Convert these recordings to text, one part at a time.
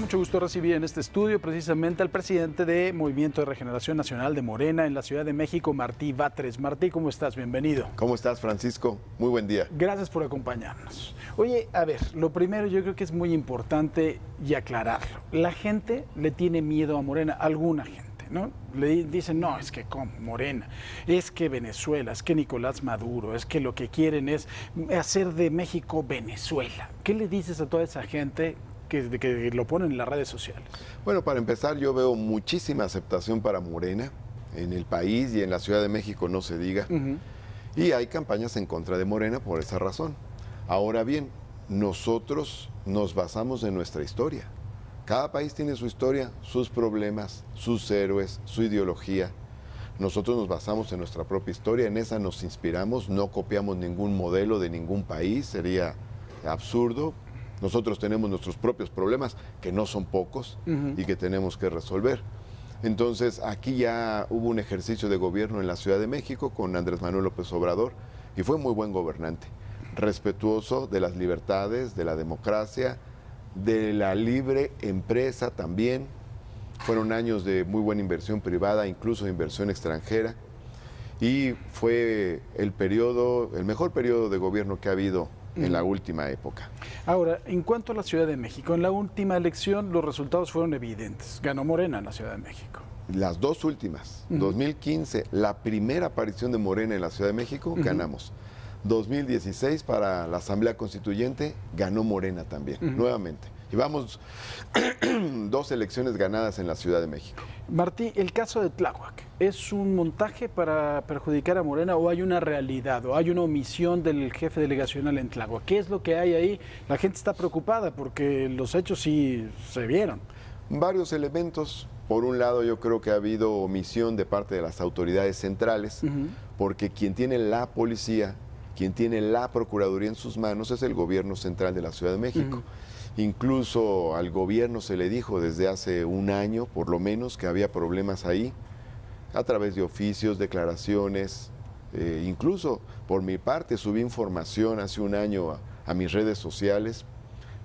mucho gusto recibir en este estudio precisamente al presidente de Movimiento de Regeneración Nacional de Morena en la Ciudad de México, Martí Batres. Martí, ¿cómo estás? Bienvenido. ¿Cómo estás, Francisco? Muy buen día. Gracias por acompañarnos. Oye, a ver, lo primero yo creo que es muy importante y aclararlo. La gente le tiene miedo a Morena, alguna gente, ¿no? Le dicen, no, es que ¿cómo? Morena, es que Venezuela, es que Nicolás Maduro, es que lo que quieren es hacer de México Venezuela. ¿Qué le dices a toda esa gente que lo ponen en las redes sociales? Bueno, para empezar, yo veo muchísima aceptación para Morena en el país y en la Ciudad de México, no se diga. Y hay campañas en contra de Morena por esa razón. Ahora bien, nosotros nos basamos en nuestra historia. Cada país tiene su historia, sus problemas, sus héroes, su ideología. Nosotros nos basamos en nuestra propia historia, en esa nos inspiramos, no copiamos ningún modelo de ningún país, sería absurdo. Nosotros tenemos nuestros propios problemas, que no son pocos, y que tenemos que resolver. Entonces, aquí ya hubo un ejercicio de gobierno en la Ciudad de México con Andrés Manuel López Obrador, y fue muy buen gobernante, respetuoso de las libertades, de la democracia, de la libre empresa también. Fueron años de muy buena inversión privada, incluso de inversión extranjera, y fue el mejor periodo de gobierno que ha habido en la última época. Ahora, en cuanto a la Ciudad de México, en la última elección los resultados fueron evidentes. Ganó Morena en la Ciudad de México. Las dos últimas, 2015, la primera aparición de Morena en la Ciudad de México, ganamos. 2016, para la Asamblea Constituyente, ganó Morena también, nuevamente. Llevamos dos elecciones ganadas en la Ciudad de México. Martí, el caso de Tláhuac, ¿es un montaje para perjudicar a Morena o hay una realidad o hay una omisión del jefe delegacional en Tláhuac? ¿Qué es lo que hay ahí? La gente está preocupada porque los hechos sí se vieron. Varios elementos. Por un lado, yo creo que ha habido omisión de parte de las autoridades centrales, porque quien tiene la policía, quien tiene la Procuraduría en sus manos es el gobierno central de la Ciudad de México. Incluso al gobierno se le dijo desde hace un año, por lo menos, que había problemas ahí, a través de oficios, declaraciones. Incluso, por mi parte, subí información hace un año a mis redes sociales.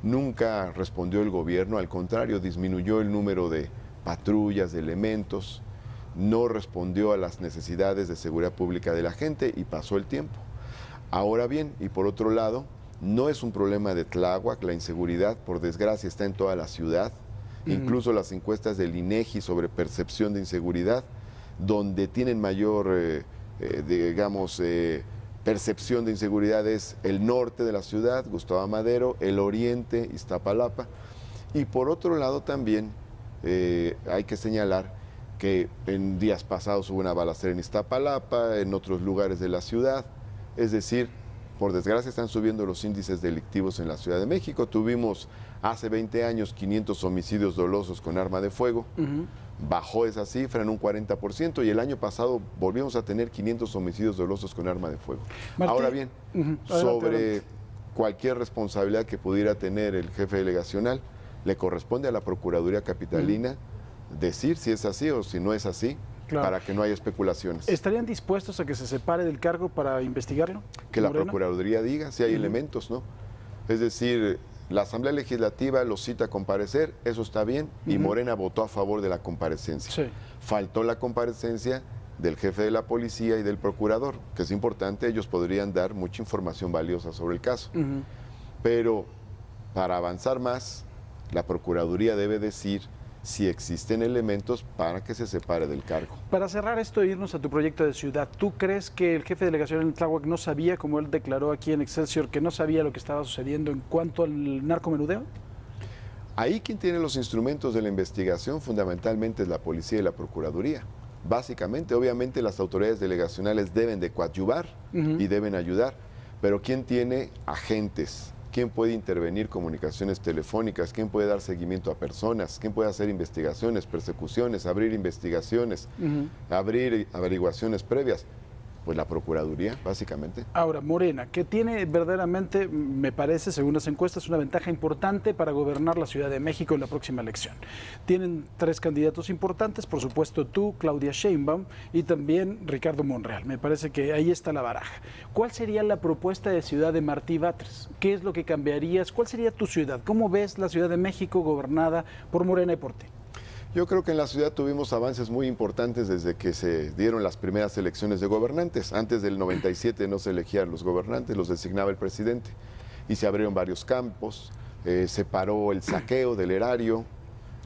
Nunca respondió el gobierno, al contrario, disminuyó el número de patrullas, de elementos, no respondió a las necesidades de seguridad pública de la gente y pasó el tiempo. Ahora bien, y por otro lado, no es un problema de Tláhuac, la inseguridad, por desgracia, está en toda la ciudad. Incluso las encuestas del INEGI sobre percepción de inseguridad, donde tienen mayor, percepción de inseguridad es el norte de la ciudad, Gustavo Amadero, el oriente, Iztapalapa. Y por otro lado también hay que señalar que en días pasados hubo una balacera en Iztapalapa, en otros lugares de la ciudad. Es decir, por desgracia están subiendo los índices delictivos en la Ciudad de México. Tuvimos hace 20 años 500 homicidios dolosos con arma de fuego. Bajó esa cifra en un 40% y el año pasado volvimos a tener 500 homicidios dolosos con arma de fuego. Martí, ahora bien, sobre cualquier responsabilidad que pudiera tener el jefe delegacional, le corresponde a la Procuraduría Capitalina decir si es así o si no es así. Claro. Para que no haya especulaciones. ¿Estarían dispuestos a que se separe del cargo para investigarlo? Que la Procuraduría diga si hay elementos, ¿no? Es decir, la Asamblea Legislativa lo cita a comparecer, eso está bien, y Morena votó a favor de la comparecencia. Sí. Faltó la comparecencia del jefe de la policía y del procurador, que es importante, ellos podrían dar mucha información valiosa sobre el caso. Pero para avanzar más, la Procuraduría debe decir si existen elementos para que se separe del cargo. Para cerrar esto e irnos a tu proyecto de ciudad, ¿tú crees que el jefe de delegación en Tláhuac no sabía, como él declaró aquí en Excelsior, que no sabía lo que estaba sucediendo en cuanto al narcomenudeo? Ahí quien tiene los instrumentos de la investigación fundamentalmente es la policía y la procuraduría. Básicamente, obviamente las autoridades delegacionales deben de coadyuvar y deben ayudar, pero ¿quién tiene agentes? ¿Quién puede intervenir comunicaciones telefónicas? ¿Quién puede dar seguimiento a personas? ¿Quién puede hacer investigaciones, persecuciones, abrir investigaciones, abrir averiguaciones previas? pues la Procuraduría, básicamente. Ahora, Morena, que tiene verdaderamente, me parece, según las encuestas, una ventaja importante para gobernar la Ciudad de México en la próxima elección. Tienen 3 candidatos importantes, por supuesto tú, Claudia Sheinbaum y también Ricardo Monreal. Me parece que ahí está la baraja. ¿Cuál sería la propuesta de Ciudad de Martí Batres? ¿Qué es lo que cambiarías? ¿Cuál sería tu ciudad? ¿Cómo ves la Ciudad de México gobernada por Morena y por ti? Yo creo que en la ciudad tuvimos avances muy importantes desde que se dieron las primeras elecciones de gobernantes. Antes del 97 no se elegían los gobernantes, los designaba el presidente. Y se abrieron varios campos, se paró el saqueo del erario,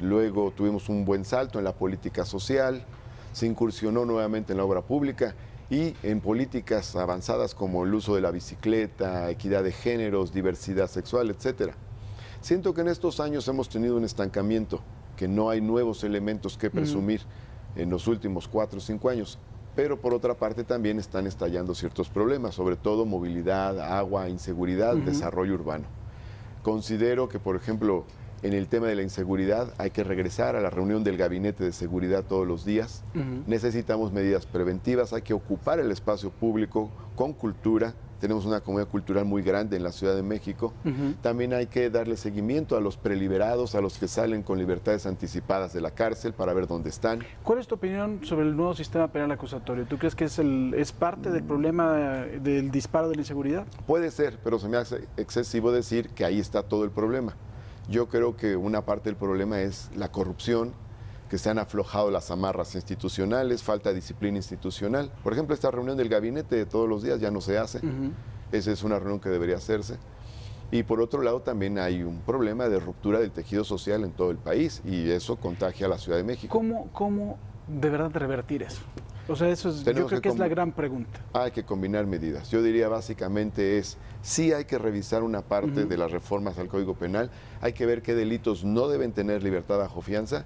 luego tuvimos un buen salto en la política social, se incursionó nuevamente en la obra pública y en políticas avanzadas como el uso de la bicicleta, equidad de géneros, diversidad sexual, etc. Siento que en estos años hemos tenido un estancamiento, que no hay nuevos elementos que presumir en los últimos 4 o 5 años, pero por otra parte también están estallando ciertos problemas, sobre todo movilidad, agua, inseguridad, desarrollo urbano. Considero que, por ejemplo, en el tema de la inseguridad hay que regresar a la reunión del Gabinete de Seguridad todos los días. Necesitamos medidas preventivas, hay que ocupar el espacio público con cultura. Tenemos una comunidad cultural muy grande en la Ciudad de México. También hay que darle seguimiento a los preliberados, a los que salen con libertades anticipadas de la cárcel para ver dónde están. ¿Cuál es tu opinión sobre el nuevo sistema penal acusatorio? ¿Tú crees que es parte del problema del disparo de la inseguridad? Puede ser, pero se me hace excesivo decir que ahí está todo el problema. Yo creo que una parte del problema es la corrupción, que se han aflojado las amarras institucionales, falta de disciplina institucional. Por ejemplo, esta reunión del gabinete de todos los días ya no se hace. Esa es una reunión que debería hacerse. Y por otro lado también hay un problema de ruptura del tejido social en todo el país y eso contagia a la Ciudad de México. ¿Cómo de verdad revertir eso? O sea, eso es, yo creo que es la gran pregunta. Hay que combinar medidas. Yo diría básicamente sí hay que revisar una parte de las reformas al Código Penal. Hay que ver qué delitos no deben tener libertad bajo fianza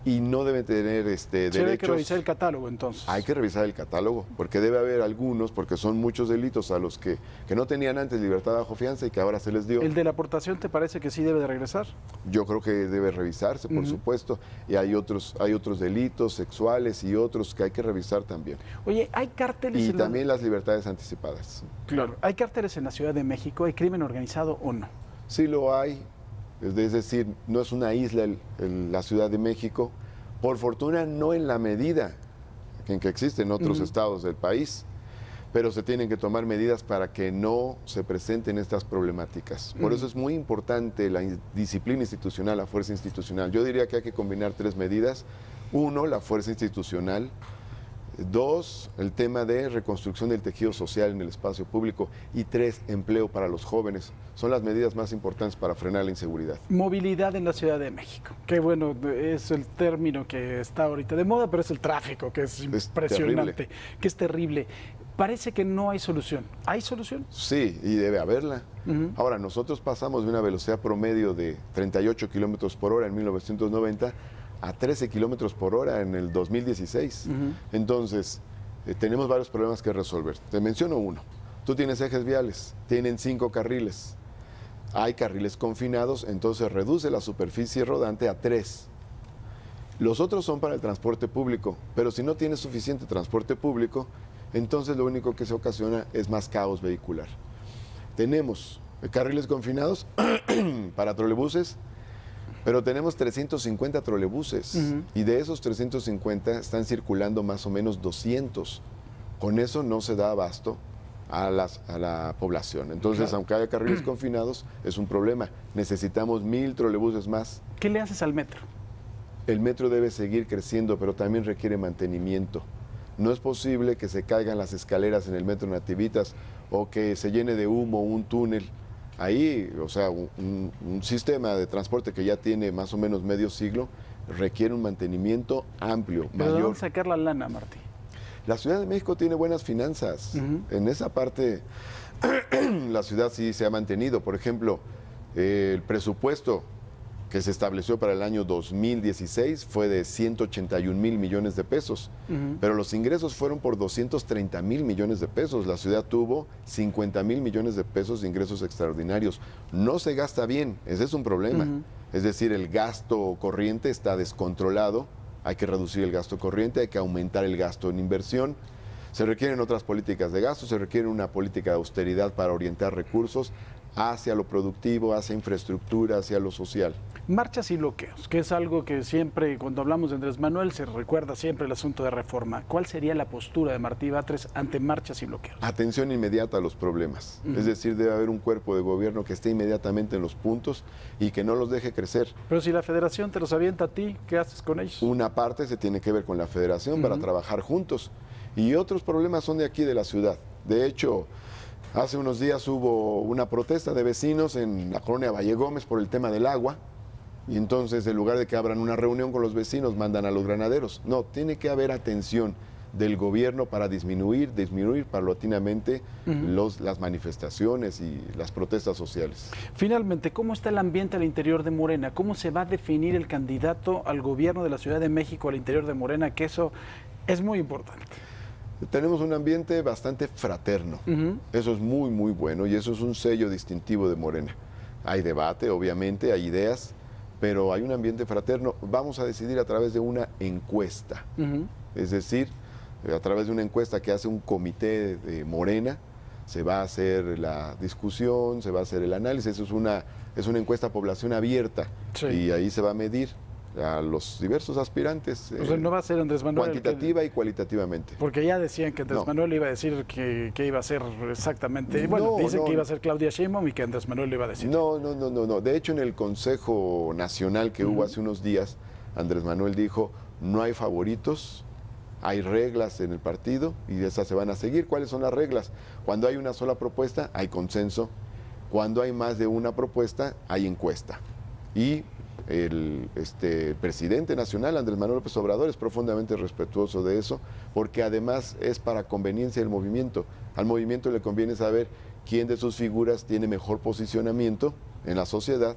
y no deben tener derechos. Hay que revisar el catálogo entonces. Hay que revisar el catálogo, porque debe haber algunos, porque son muchos delitos a los que no tenían antes libertad bajo fianza y que ahora se les dio. ¿El de la aportación te parece que sí debe de regresar? Yo creo que debe revisarse, por supuesto. Y hay otros delitos sexuales y otros que hay que revisar también. Oye, hay cárteles... Y también las libertades anticipadas. Claro. ¿Hay cárteles en la Ciudad de México? ¿Hay crimen organizado o no? Sí lo hay. Es decir, no es una isla la Ciudad de México. Por fortuna, no en la medida en que existen otros estados del país, pero se tienen que tomar medidas para que no se presenten estas problemáticas. Por eso es muy importante la disciplina institucional, la fuerza institucional. Yo diría que hay que combinar 3 medidas. 1, la fuerza institucional. 2, el tema de reconstrucción del tejido social en el espacio público. Y 3, empleo para los jóvenes. Son las medidas más importantes para frenar la inseguridad. Movilidad en la Ciudad de México. Que bueno, es el término que está ahorita de moda, pero es el tráfico, que es impresionante, que es terrible. Parece que no hay solución. ¿Hay solución? Sí, y debe haberla. Ahora, nosotros pasamos de una velocidad promedio de 38 kilómetros por hora en 1990 a 13 kilómetros por hora en el 2016. Entonces, tenemos varios problemas que resolver. Te menciono uno. Tú tienes ejes viales, tienen 5 carriles. Hay carriles confinados, entonces reduce la superficie rodante a 3. Los otros son para el transporte público, pero si no tienes suficiente transporte público, entonces lo único que se ocasiona es más caos vehicular. Tenemos carriles confinados para trolebuses, pero tenemos 350 trolebuses y de esos 350 están circulando más o menos 200. Con eso no se da abasto a la población. Entonces, aunque haya carriles confinados, es un problema. Necesitamos 1000 trolebuses más. ¿Qué le haces al metro? El metro debe seguir creciendo, pero también requiere mantenimiento. No es posible que se caigan las escaleras en el metro Nativitas o que se llene de humo un túnel. Ahí, o sea, un sistema de transporte que ya tiene más o menos medio siglo requiere un mantenimiento amplio, ¿Pero mayor. ¿de dónde sacar la lana, Martí? La Ciudad de México tiene buenas finanzas. En esa parte la ciudad sí se ha mantenido. Por ejemplo, el presupuesto que se estableció para el año 2016 fue de 181,000 millones de pesos, pero los ingresos fueron por 230,000 millones de pesos. La ciudad tuvo 50,000 millones de pesos de ingresos extraordinarios. No se gasta bien, ese es un problema. Es decir, el gasto corriente está descontrolado, hay que reducir el gasto corriente, hay que aumentar el gasto en inversión. Se requieren otras políticas de gasto, se requiere una política de austeridad para orientar recursos hacia lo productivo, hacia infraestructura, hacia lo social. Marchas y bloqueos, que es algo que siempre, cuando hablamos de Andrés Manuel, se recuerda siempre el asunto de reforma. ¿Cuál sería la postura de Martí Batres ante marchas y bloqueos? Atención inmediata a los problemas. Es decir, debe haber un cuerpo de gobierno que esté inmediatamente en los puntos y que no los deje crecer. Pero si la federación te los avienta a ti, ¿qué haces con ellos? Una parte se tiene que ver con la federación para trabajar juntos. Y otros problemas son de aquí, de la ciudad. De hecho, hace unos días hubo una protesta de vecinos en la colonia Valle Gómez por el tema del agua. Y entonces, en lugar de que abran una reunión con los vecinos, mandan a los granaderos. No, tiene que haber atención del gobierno para disminuir paulatinamente las manifestaciones y las protestas sociales. Finalmente, ¿cómo está el ambiente al interior de Morena? ¿Cómo se va a definir el candidato al gobierno de la Ciudad de México al interior de Morena? Que eso es muy importante. Tenemos un ambiente bastante fraterno. Eso es muy, muy bueno y eso es un sello distintivo de Morena. Hay debate, obviamente, hay ideas, pero hay un ambiente fraterno. Vamos a decidir a través de una encuesta. Es decir, a través de una encuesta que hace un comité de Morena, se va a hacer la discusión, se va a hacer el análisis. Eso es una encuesta a población abierta y ahí se va a medir a los diversos aspirantes. O sea, no va a ser Andrés Manuel. Cuantitativa y cualitativamente. Porque ya decían que Andrés Manuel iba a decir que iba a ser exactamente. Bueno, dicen que iba a ser Claudia Sheinbaum y que Andrés Manuel le iba a decir. No. De hecho, en el Consejo Nacional que hubo hace unos días, Andrés Manuel dijo: no hay favoritos, hay reglas en el partido y esas se van a seguir. ¿Cuáles son las reglas? Cuando hay una sola propuesta, hay consenso. Cuando hay más de una propuesta, hay encuesta. Y el presidente nacional, Andrés Manuel López Obrador, es profundamente respetuoso de eso, porque además es para conveniencia del movimiento. Al movimiento le conviene saber quién de sus figuras tiene mejor posicionamiento en la sociedad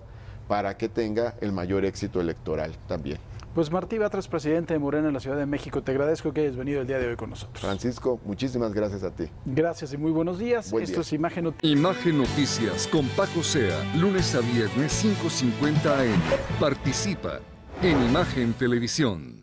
para que tenga el mayor éxito electoral también. Pues Martí Batres, presidente de Morena en la Ciudad de México, te agradezco que hayas venido el día de hoy con nosotros. Francisco, muchísimas gracias a ti. Gracias y muy buenos días. Esto es Imagen Noticias. Imagen Noticias con Paco Sea, lunes a viernes 5:50 AM. Participa en Imagen Televisión.